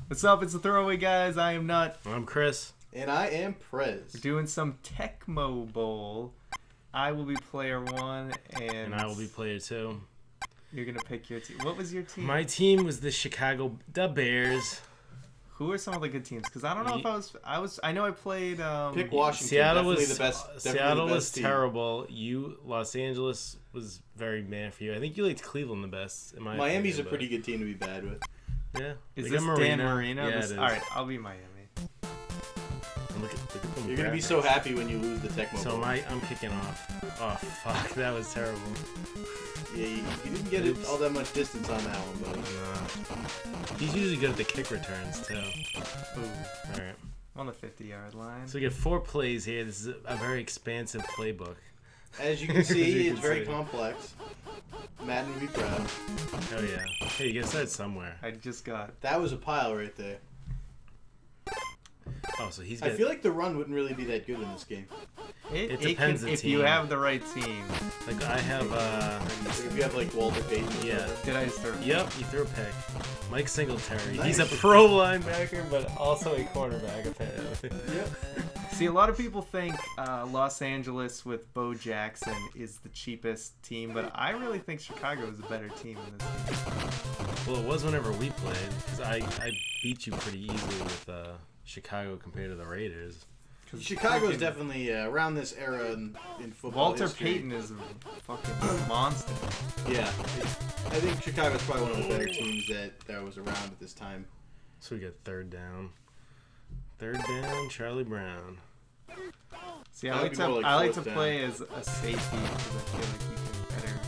What's up? It's the Throwaway Guys. I am Nut. I'm Chris. And I am Prez. We're doing some Tecmo Bowl. I will be player one, and I will be player two. You're gonna pick your team. What was your team? My team was the Bears. Who are some of the good teams? Because I don't know if I know I played. Pick Washington. Seattle definitely was the best. Seattle the best was team. terrible. Los Angeles was very bad for you. I think you liked Cleveland the best. In my Miami's opinion, a pretty good team to be bad with. Yeah. Is They this got Dan Marino? Yeah, it is. All right, I'll be Miami. Look at them You're gonna be graphics. so happy when you lose the Tecmo So Bowl. I'm kicking off. Oh fuck, that was terrible. Yeah, you didn't get it all that much distance on that one, buddy. He's usually good at the kick returns too. Ooh, All right. on the 50-yard line. So we get 4 plays here. This is a very expansive playbook. As you can see, you it's can very see. complex. Madden would be proud. Oh yeah. Hey, you gotta start somewhere. I just got. That was a pile right there. Oh, so he's I got. feel like the run wouldn't really be that good in this game. It depends the if you team. have the right team. Like I have. Like if you have like Walter Payton. or Yeah. something. Did I start? Yep, he threw a pick. Mike Singletary. Nice. He's a pro linebacker, but also a cornerback apparently. Yep. See, a lot of people think Los Angeles with Bo Jackson is the cheapest team, but I really think Chicago is a better team in this game. Well, it was whenever we played, because I beat you pretty easily with Chicago compared to the Raiders. Chicago's definitely around this era in football. Walter history. Payton is a fucking monster. Yeah, I think Chicago's probably one of the better teams that was around at this time. So we get third down. Third down, Charlie Brown. See, That I would like be to more like I like to fourth down. play as a safety because I feel like you can better.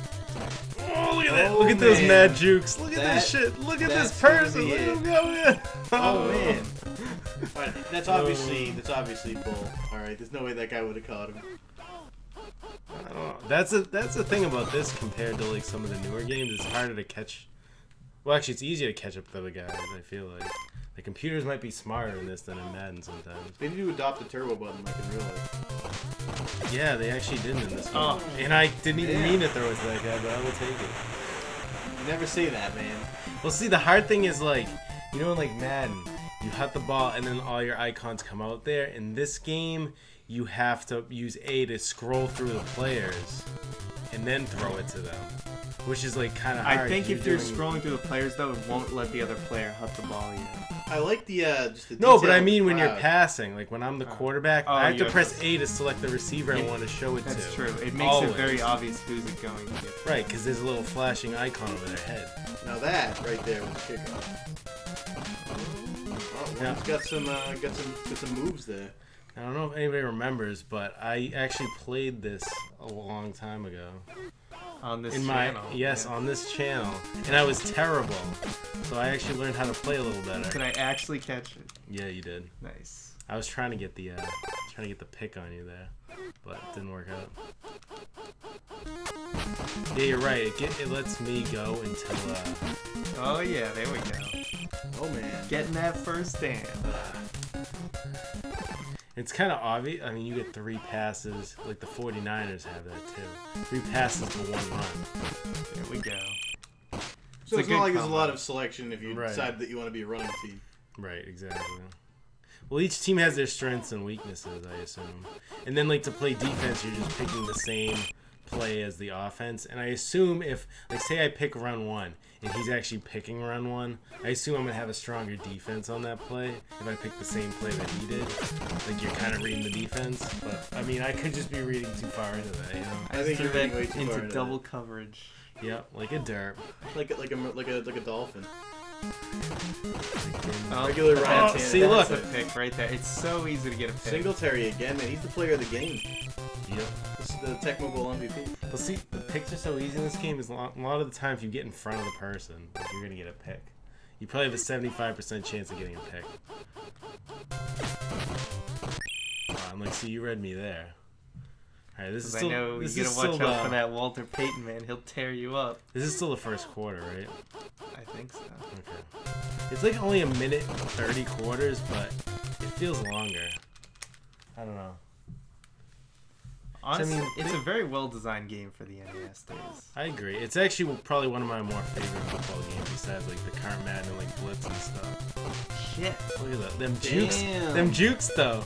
Oh, look at that! Oh, Look at those man. mad jukes! Look at That- this shit! Look at this that's gonna person! be Look at it. him go in! Oh man! Alright, that's obviously bull. Alright, there's no way that guy would have caught him. I don't know. That's the thing about this compared to like some of the newer games. It's harder to catch. Well, actually, it's easier to catch up to the guys. I feel like the computers might be smarter in this than in Madden sometimes. They need to adopt the turbo button like in real life. Yeah, they actually didn't in this game. Oh. And I didn't even Yeah. mean to throw it to that guy, but I will take it. You never say that, man. Well, see, the hard thing is like, you know, in like Madden, you hit the ball and then all your icons come out there. In this game, you have to use A to scroll through the players and then throw it to them, which is like kind of hard. I think if you're doing- scrolling through the players though, it won't let the other player hut the ball yet. I like the just the No, but detail I of mean the when you're crowd. passing, like when I'm the quarterback, Oh, I have you to have press to- A to select the receiver I Yeah, want to show it That's to. true. It makes Always. it very obvious who's it going to get. Right, because there's a little flashing icon over their head. Now that right there was a kickoff. Oh, Yeah. one's got some moves there. I don't know if anybody remembers, but I actually played this a long time ago. On this In channel. yes, yeah. on this channel, and I was terrible. So I actually learned how to play a little better. Could I actually catch it? Yeah, you did. Nice. I was trying to get the pick on you there, but it didn't work out. Yeah, you're right. It lets me go until Oh yeah, there we go. Oh man. Getting that first down. it's kind of obvious. I mean, you get 3 passes. Like the 49ers have that too. 3 passes to 1 run. There we go. So a it's good not like there's a combo. lot of selection if you Right. decide that you want to be a running team. Right, exactly. Well, each team has their strengths and weaknesses, I assume. And then, like, to play defense, you're just picking the same play as the offense. And I assume if, like, say I pick run 1, and he's actually picking run 1, I assume I'm going to have a stronger defense on that play if I pick the same play that he did. Like, you're kind of reading the defense. But, I mean, I could just be reading too far into that, you know? I think threw you're reading that way too far into into double that. coverage. Yep, like a derp. Like a dolphin. Oh, Regular that's Ryan it. see, That's look. a pick right there. It's so easy to get a pick. Singletary again, man. He's the player of the game. Yep. This is the Tecmo Bowl MVP. Well, see, the picks are so easy in this game. Is a lot of the time, if you get in front of the person, like, you're gonna get a pick. You probably have a 75% chance of getting a pick. I'm like, see, you read me there. All right, this is 'Cause I still. know This you is gotta watch still. out for that Walter Payton man. He'll tear you up. This is still the first quarter, right? I think so. Okay. It's like only 1:30 quarters, but it feels longer. I don't know. Honestly, mean, it's a very well-designed game for the NES days. I agree. It's actually probably one of my more favorite football games besides like the Current Madden and like Blitz and stuff. Shit. Look at that. Them Damn. jukes though.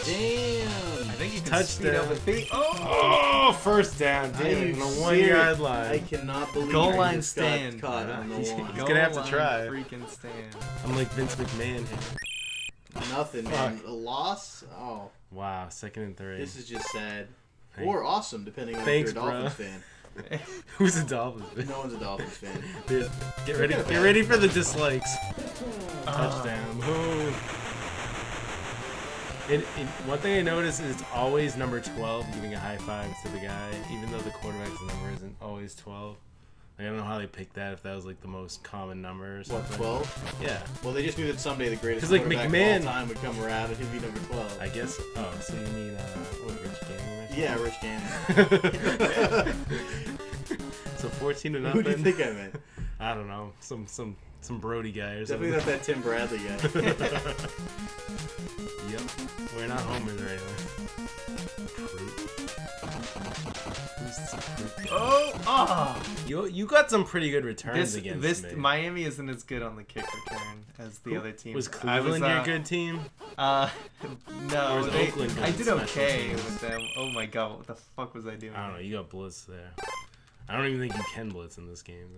Damn. I think you can Touchdown. speed up with feet. Oh! Oh, first down, Are dude, you on the serious? 1 yard line. I cannot believe Goal you line just got stand. caught on the He's one. gonna have to Goal try. line freaking stand. I'm like Vince McMahon here. Nothing, man. A loss? Oh, Wow, 2nd and 3. this is just sad. Thank- Or awesome, depending on Thanks, if you're a Dolphins bro. fan. Who's a Dolphins fan? No one's a Dolphins fan. Dude, get ready for the dislikes. Touchdown. Boom. One thing I noticed is it's always number 12 giving a high five to the guy, even though the quarterback's number isn't always 12. Like, I don't know how they picked that, if that was like the most common number or something. What, 12? Yeah, Well, they just knew that someday the greatest 'Cause, like, quarterback McMahon- of all time would come around and he'd be number 12. I guess. Oh, so you mean what, Rich Gannon? Yeah, Rich Gannon. So 14 to Who nothing. do you think I meant? I don't know, some Brody guy or Definitely something. not that Tim Bradley guy. Yep, we're not homers right now. Fruit. Who's this fruit guy? Oh! You got some pretty good returns against This me. Miami isn't as good on the kick return as the other team. Was Cleveland your good team? No, Or was Oakland good I at did special okay teams? with them. Oh my god, what the fuck was I doing? I don't know. You got blitz there. I don't even think you can blitz in this game.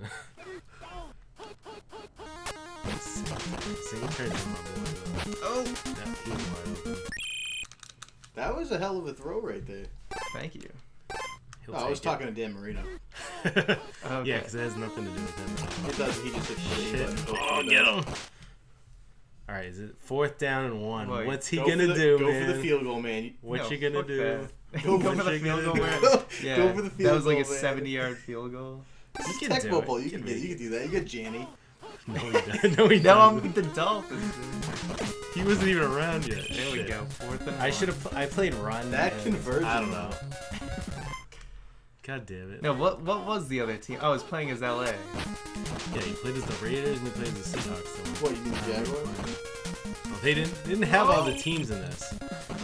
Singletary did my boy though. Oh, That he was wide open. That was a hell of a throw right there. thank you. He'll Oh, I take was it. talking to Dan Marino. Okay. Yeah, because it has nothing to do with him. It does. He just hit the Shit. button. Oh, get him! All right, is it 4th down and 1? Wait, What's he Go gonna for the- do, Go man? for the field goal, man. What No, you gonna fuck do? that. Go Go for for the the field goal. do. Where, Go yeah, for the that field was like a goal, man. 70-yard field goal. You can Tech do football. it. You can get it. You can do that. You got Janny. No, he doesn't. No, he Now I'm doesn't. with the Dolphins. Dude. He wasn't even around yet. There we Shit. go. 4th and I 1. should have. I played run. That and- conversion, I don't though. know. God damn it. No, what was the other team? I was playing as LA. Yeah, he played as the Raiders and he played as the Seahawks. What, you mean the Jaguars? Well, they didn't have all the teams in this.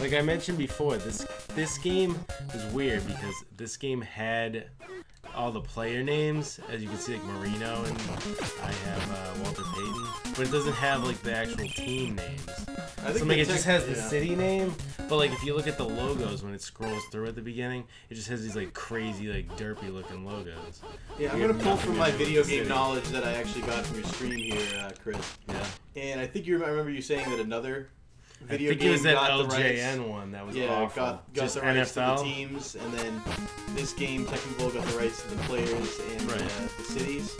Like I mentioned before, this game is weird because this game had all the player names, as you can see, like Marino, and I have Walter Payton, but it doesn't have like the actual team names. I So like, it just has the yeah. city name, but like if you look at the logos when it scrolls through at the beginning, it just has these like crazy like derpy looking logos. Yeah, I'm We gonna have pull nothing from to my do with video the game city. knowledge that I actually got from your stream here, Chris. Yeah. And I think I remember you saying that another video I think game it was that got the LJN rights. one that was Yeah, awful. got Just the rights NFL. to the teams, and then this game, Tekken Bowl, got the rights to the players and Right. the cities.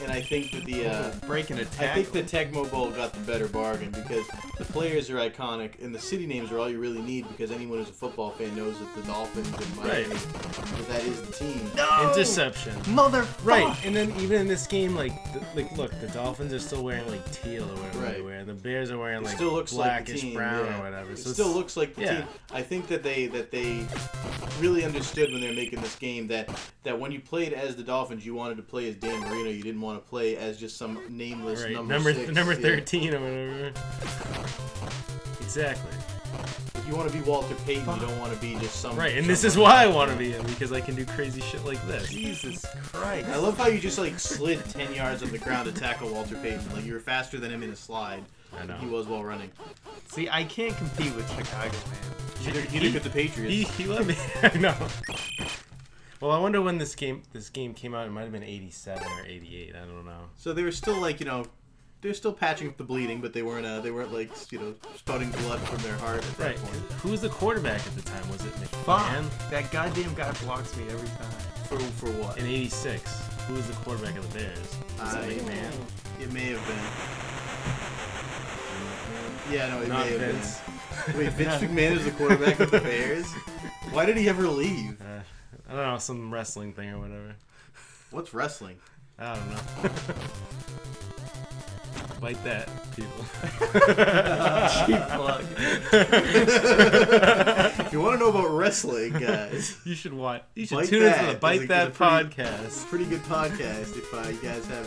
And I think that the Breaking a I tackle. think the Tecmo Bowl got the better bargain because the players are iconic and the city names are all you really need because anyone who's a football fan knows that the Dolphins and Miami, that is the team. No! Interception. Motherfucker! Right, and then even in this game, like look, the Dolphins are still wearing like teal or whatever they Right. wear. The Bears are wearing It like still looks like the blackish team, brown yeah. or whatever. It So still it's- looks like the yeah. team. I think that they really understood when they were making this game that when you played as the Dolphins, you wanted to play as Dan Marino. You didn't want to play as just some nameless right. number 6. number Yeah. 13 or whatever. Exactly. If you want to be Walter Payton, you don't want to be just some. Right, and this is some- why I want to be in because I can do crazy shit like this. Jesus Christ. I love how you just like slid 10 yards on the ground to tackle Walter Payton. Like you were faster than him in a slide. I know. He was while running. See, I can't compete with Chicago, man. Neither could the Patriots. He let me. I know. Well, I wonder when this game came out. It might have been 87 or 88. I don't know. So they were still like, they're still patching up the bleeding, but they weren't like, spouting blood from their heart at that Right. point. Who was the quarterback at the time? Was it Fuck. McMahon? That goddamn guy blocks me every time. For what? In '86, who was the quarterback of the Bears? Was it McMahon? It may have been. Yeah, no, it Not may have Vince. been. Wait, Vince McMahon is the quarterback of the Bears? Why did he ever leave? I don't know, some wrestling thing or whatever. What's wrestling? I don't know. Like that, people. Cheap plug. you want to know about wrestling, guys, You should watch. You should Bite tune into That the Bite is a That pretty- podcast. it's a pretty good podcast. If you guys have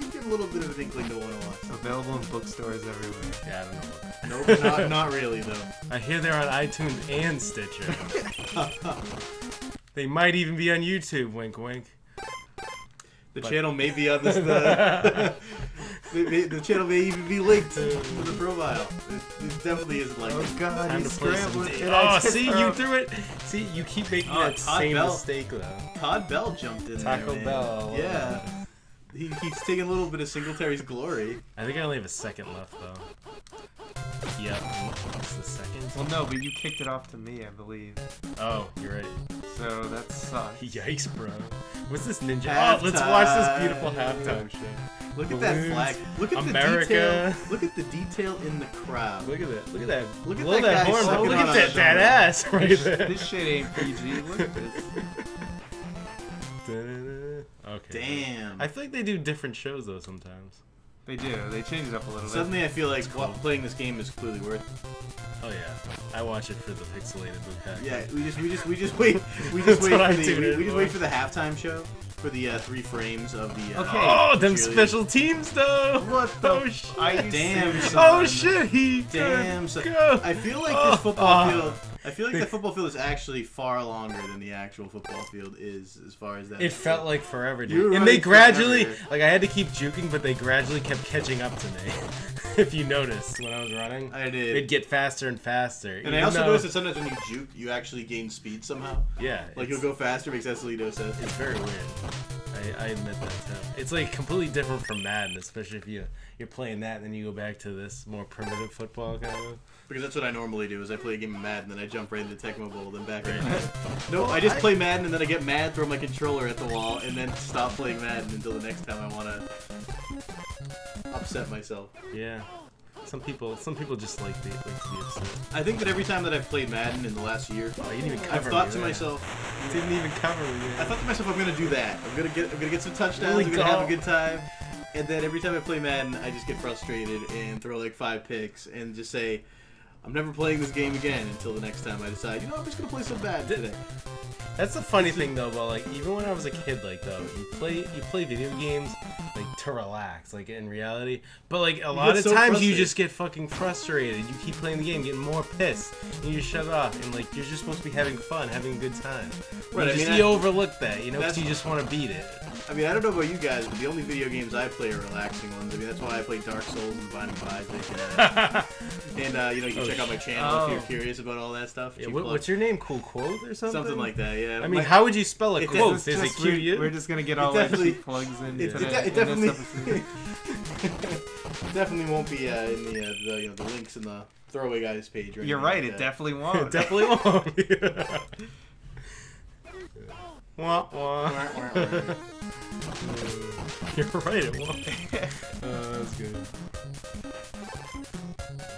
you get a little bit of an inkling to want to watch. Available in bookstores everywhere. Yeah, I don't know. Nope, not really though. I hear they're on iTunes and Stitcher. They might even be on YouTube. Wink, wink. The channel may be on this. The channel may even be linked to the profile. It definitely isn't like Oh it. God, Time he's to play some scrambling. D- and I Oh, just see, throw- you threw it. See, you keep making Oh, that Todd same Bell. mistake though. Todd Bell jumped in Taco there, man. Bell, I love Yeah. He's taking a little bit of Singletary's glory. I think I only have a second left though. Yep, it's the second. Well, no, but you kicked it off to me, I believe. Oh, you're right. So that sucks. Yikes, bro. What's this ninja? Oh, let's watch this beautiful halftime show. Look at that Balloons. flag. Look at America. the detail. Look at the detail in the crowd. Look at that. Look at that. Look at Blow that guy horn, bro. sucking Look on at a that shoulder. ass right there. This shit ain't PG. Look at this. Okay. Damn. I feel like they do different shows though sometimes. They do. They change it up a little bit. Suddenly, I feel like playing this game is completely worth it. Oh yeah, I watch it for the pixelated Lukaku. Yeah, we just wait. We just That's wait what I for the tuned in we just for. wait for the halftime show for the 3 frames of the. Okay. Oh, them cheerleaders. special teams though. What the? Oh shit. Are you Damn, serious? son. Oh shit, he Damn, could so go. I feel like Oh, this football oh. field. I feel like the football field is actually far longer than the actual football field is, as far as that. It felt like forever, You dude. were And they running gradually, forever. like, I had to keep juking, but they gradually kept catching up to me. If you noticed when I was running, I did. it'd get faster and faster. And I even also though- noticed that sometimes when you juke, you actually gain speed somehow. yeah, Like it's- you'll go faster, makes absolutely no sense. It's very weird. I admit that too. It's like completely different from Madden, especially if you're playing that and then you go back to this more primitive football kind of. Because that's what I normally do. Is I play a game of Madden, then I jump right into Tecmo Bowl, then back. Right. No, Well, I just I- play Madden and then I get mad, throw my controller at the wall, and then stop playing Madden until the next time I want to upset myself. Yeah. Some people just like to be upset. I think that every time that I've played Madden in the last year, Oh, you didn't even I've cover thought me to there. myself, You didn't even cover me. I thought to myself, I'm gonna do that. I'm gonna get some touchdowns. Really I'm gonna have a dumb. good time. And then every time I play Madden, I just get frustrated and throw like 5 picks and just say, I'm never playing this game again until the next time I decide, you know, I'm just gonna play some Madden today. That's the funny thing though, but like even when I was a kid, like though you play video games like to relax, like in reality. But like a lot get of so times you frustrated. just get fucking frustrated. You keep playing the game, getting more pissed, and you just shut it off. And like you're just supposed to be having fun, having a good time. Right, I mean, you overlook that, you know, because that's- you just want to beat it. I mean, I don't know about you guys, but the only video games I play are relaxing ones. I mean, that's why I play Dark Souls and Binding of Isaac. And you know, you can check out my channel if you're curious about all that stuff. Yeah, Cheap what's plug. your name? Cool Quote or something? Something like that, yeah. I mean, My- how would you spell a It quote? This Is it just- Q-U? We're just gonna get It all our definitely- cheap plugs in It, today. it in this definitely, episode. definitely won't be in the you know the links in the throwaway guys page. Or You're anything right. like It that. definitely won't. Definitely won't. Wah, wah. Wah, wah, wah. You're right, it won't. That's good.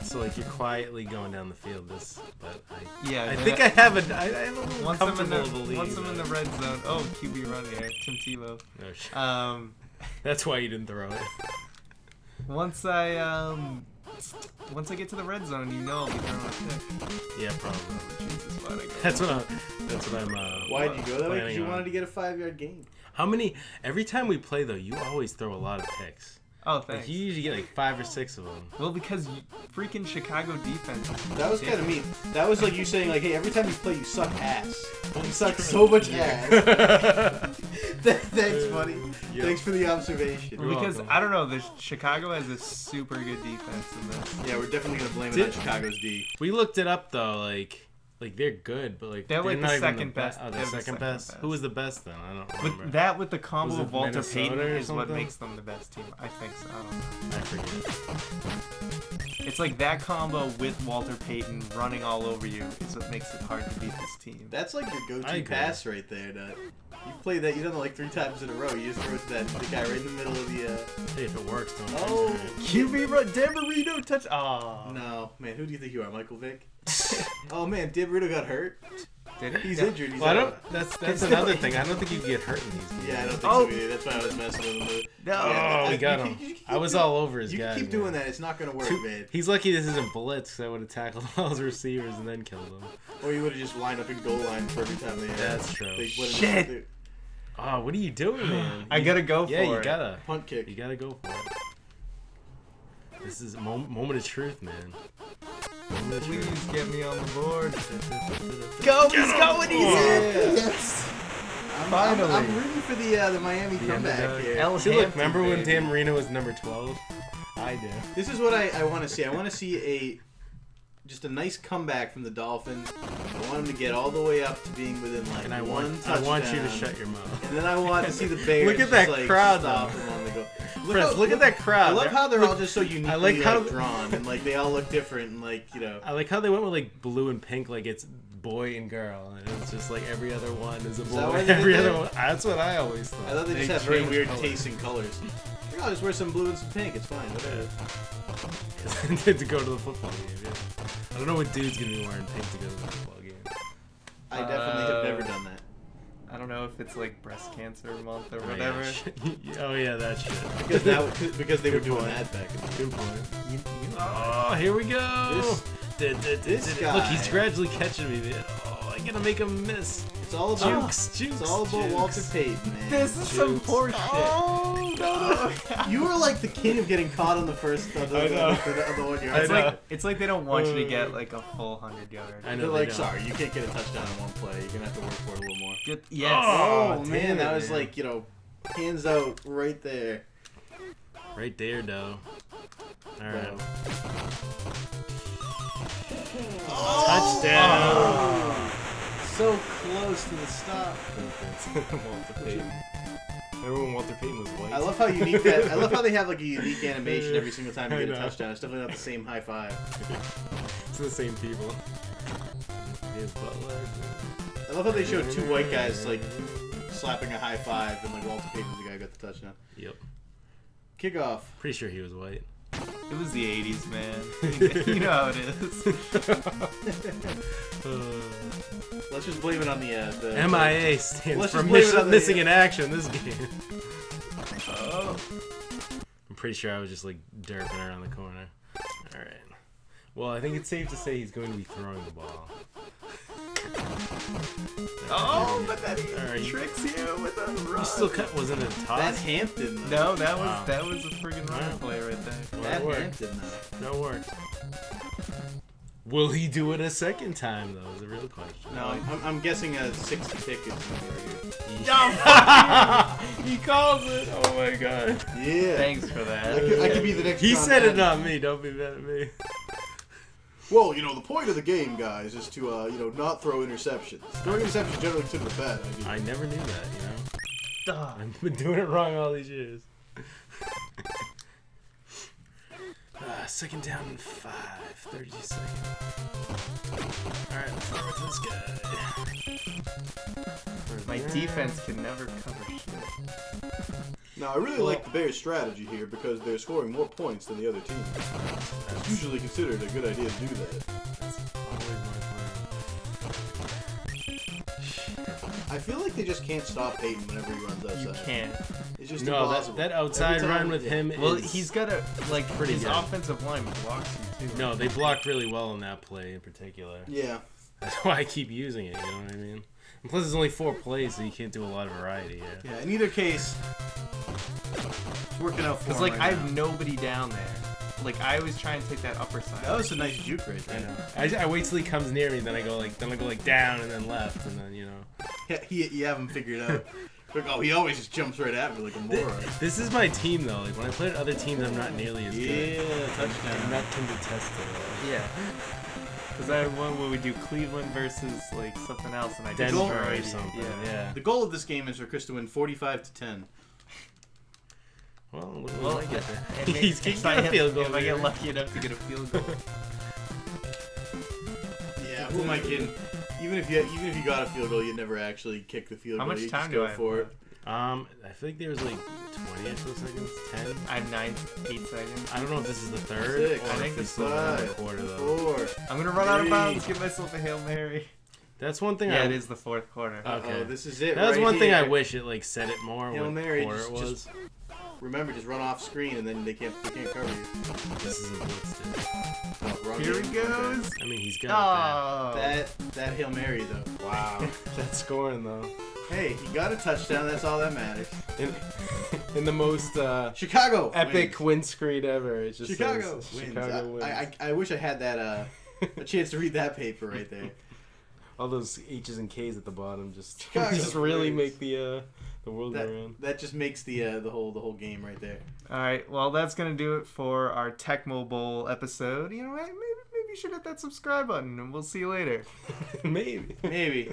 So like you're quietly going down the field, but Yeah. I that- think I have a little Once I'm in comfortable the belief. once I'm in the red zone. Oh, QB run, yeah, Tim Tebow. No shit. That's why you didn't throw it. Once I get to the red zone, you know I'll be throwing a pick. Yeah, probably. Jesus, why'd I go? That's what I'm. Why did you go that way? Because planning you on. wanted to get a 5-yard gain. How many? Every time we play though, you always throw a lot of picks. Oh, Like thanks. you usually get like 5 or 6 of them. Well, because freaking Chicago defense. That was kind of mean. That was like you saying like, hey, every time you play, you suck ass. You suck so much ass. Thanks, buddy. Yep. Thanks for the observation. You're Because welcome. I don't know, Chicago has a super good defense in this. Yeah, we're definitely gonna blame it Did- on Chicago's D. We looked it up though, like they're good, but like They're like not the even second be- best. Oh, They're the second best. Who was the best then? I don't remember. With that, with the combo Was it of Walter Minnesota Payton, or is what something? makes them the best team. I think so. I don't know. I forget. It's like that combo with Walter Payton running all over you is what makes it hard to beat this team. That's like your I go-to agree. pass right there, Nut. You played that. You've done it like 3 times in a row. You just throw it to that the guy right in the middle of the. Hey, if it works, don't Oh. mention it. QB run, Dan Marino touch. Ah. No, man. Who do you think you are, Michael Vick? Oh man, Dib Rito got hurt. Did he? He's Yeah. injured. He's Well, I out. don't. That's another thing. I don't think you can get hurt in these games. Yeah, I don't think Oh. so either. That's why I was messing with him. No. Oh, we got him. I was all over his You guy. can keep doing that. It's not gonna work, man. He's lucky this isn't blitz. 'Cause I would have tackled all his receivers and then killed them. Or you would have just lined up in goal line for every time they. That's true. They would've- Shit. they- Oh, what are you doing, man? I gotta go Yeah, for you it. gotta. Punt kick. You gotta go for it. This is a moment of truth, man. Moment of Please truth. get me on the board. Go, he's going. He's in. Yes. Finally. I'm rooting for the Miami The comeback underdog. here. El See, look, Hampton, remember when baby. Dan Marino was number 12? I do. This is what I want to see. I want to see just a nice comeback from the Dolphins. I want them to get all the way up to being within like And I one want touchdown. you to shut your mouth. And then I want to see the Bears. Look at that just, like, crowd, stop though. them on the go. Look at that crowd. I love how they're all just so uniquely like how- drawn and like they all look different and like I like how they went with like blue and pink, like it's boy and girl, and it's just like every other one is a that boy. why they Every did other that? one. That's what I always thought. I thought they just They have very changed weird colors. tastes in colors. Like, I'll just wear some blue and some pink. It's fine. Whatever. to go to the football game. Yeah. I don't know what dude's gonna be wearing pink to go to the football game. I definitely have never done that. I don't know if it's like breast cancer month or Oh, whatever. Yeah. Oh yeah, that shit. Because they were Good doing point. that back in the day. Good point. You Oh, here we go. This Look, guy. he's gradually catching me, man. Oh, I gotta make him miss. It's all about Jukes. It's all about Jukes. Walter Payton, man. This is some Jukes. horse shit. Oh, no. You were like the king of getting caught on the first of the, I know. of the 1 yard. It's I know. like they don't want you to get like a full 100-yard. I know. They're they like, don't. sorry, you can't get a touchdown in one play. You're gonna have to work for it a little more. Yes. Oh, damn man, it, that was man. like hands out right there. Right there, though. All right. Touchdown. So close to the stop. Walter Payton. Remember when Walter Payton was white? I love how unique that. I love how they have like a unique animation every single time you I get a know. touchdown. It's definitely not the same high five. It's the same people. Here's Butler. I love how they showed two white guys like slapping a high five, and like Walter Payton's the guy who got the touchdown. Yep. Kickoff. Pretty sure he was white. It was the 80s, man. You know how it is. Let's just blame it on the MIA stands Let's for just blame it on the- missing in action this game. Oh. I'm pretty sure I was just like derping around the corner. Alright. Well, I think it's safe to say he's going to be throwing the ball. Oh, but then he Alright. tricks you with a run. You still wasn't it a toss? That's Hampton. Though. No, that Wow. was a friggin' running Wow. play right there. Well, That it worked. Hampton though. No work. Will he do it a second time though? Is the real question. No, I'm guessing a 60 pick is right He calls it. Oh my god. here. Yeah. Thanks for that. I could be the next. He John said it, Madden. not me. Don't be mad at me. Well, the point of the game, guys, is to not throw interceptions. Throwing interceptions generally considered a bad idea. I never knew that. Duh. I've been doing it wrong all these years. Second down and 5. 30 seconds. Alright, let's go with this guy. My defense can never cover shit. Now, I really like the Bears' strategy here because they're scoring more points than the other team. It's usually considered a good idea to do that. That's always my I feel like they just can't stop Peyton whenever he runs outside. You can't. It's just plan. No, impossible. that outside Every time- run with him Well, is... he's got a pretty his good. offensive line blocks you too. No, they blocked really well in that play in particular. Yeah. That's why I keep using it, you know what I mean? And plus, there's only 4 plays, so you can't do a lot of variety here. Yeah, in either case, it's working out for Because him like right I now. have nobody down there. Like I always try and take that upper side. That was a nice juke right I there. know. I wait till he comes near me, then I go like down and then left, and then Yeah, you have him figured out. Like, oh, he always just jumps right at me like a moron. This is my team though. Like when I play with other teams, I'm not nearly as good. Yeah, touchdown. And that can be tested. Yeah. Because I had one where we do Cleveland versus like something else, and I Denver destroyed or you. something. Yeah. Yeah. The goal of this game is for Chris to win 45-10. Well, Well, might get there. and maybe He's if kicking I a get- field goal. If I here. get lucky enough to get a field goal. Yeah, who am I kidding? Even if you got a field goal, you'd never actually kick the field How goal. much You'd time just do go I have for it. left? I feel like there was like 20 or so seconds. 10. I have 8 seconds. I don't know if this is the third. Six, or I think if this it's still five, another quarter though. 4. I'm gonna run out of 3, bounds. Give myself a Hail Mary. That's one thing. Yeah, it is the fourth quarter. Okay. This is it. That was right one thing here. I wish it like said it more. Hail what Mary, quarter it was. just remember, just run off screen, and then they can't cover you. This isn't blitzed. Oh, wrong Here game. he goes. I mean, he's got Oh. That Hail Mary though. it. Wow. That's scoring though. Hey, he got a touchdown. That's all that matters. In the most Chicago epic wins. win screen ever. It just Chicago says, wins. Chicago wins. I wish I had that a chance to read that paper right there. All those H's and K's at the bottom just Chicago just really wins. make the world go round. That just makes the whole game right there. All right, well, that's going to do it for our Tecmo Bowl episode. You know, maybe you should hit that subscribe button, and we'll see you later. Maybe. Maybe.